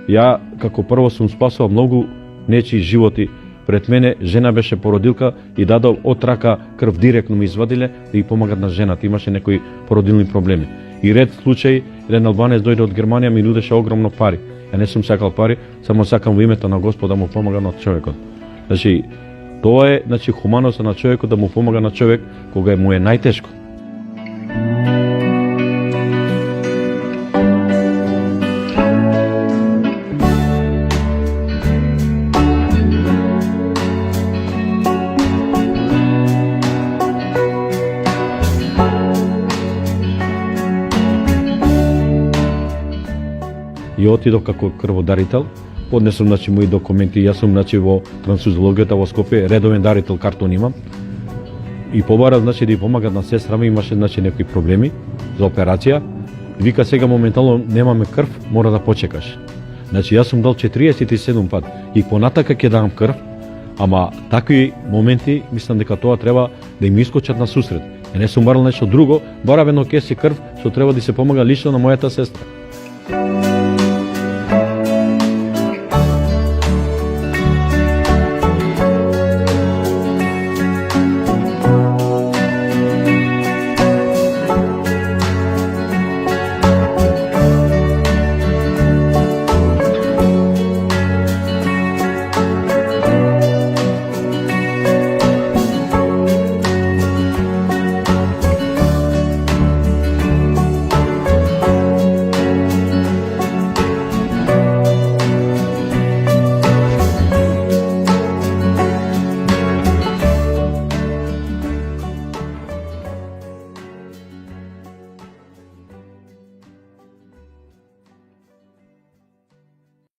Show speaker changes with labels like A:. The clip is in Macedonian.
A: Ја како прво сум спасувал многу нечии животи. Пред мене жена беше породилка и дадов од рака крв директно ми извадиле да ја помагат на жената. Имаше некои породилни проблеми. И ред случај, еден албанец дојде од Германија, ми нудеше огромно пари. Ја не сум сакал пари, само сакам во името на Господ да му помага на човекот. Значи, тоа е, хуманоста на човекот да му помага на човек кога му е најтешко. И отидов како крводарител, поднесам мои документи, јас сум во трансфузиологијата во Скопје, редовен дарител картон имам. И побарав да ја помагат на сестра ми, имаше некои проблеми за операција. Вика сега моментално немаме крв, мора да почекаш. Јас сум дал 47 пат и понатака ќе дам крв, ама такви моменти мислам дека тоа треба да им искочат на сусрет. Не сум барал нешто друго, барав едно кесе крв што треба да се помага лично на мојата сестра.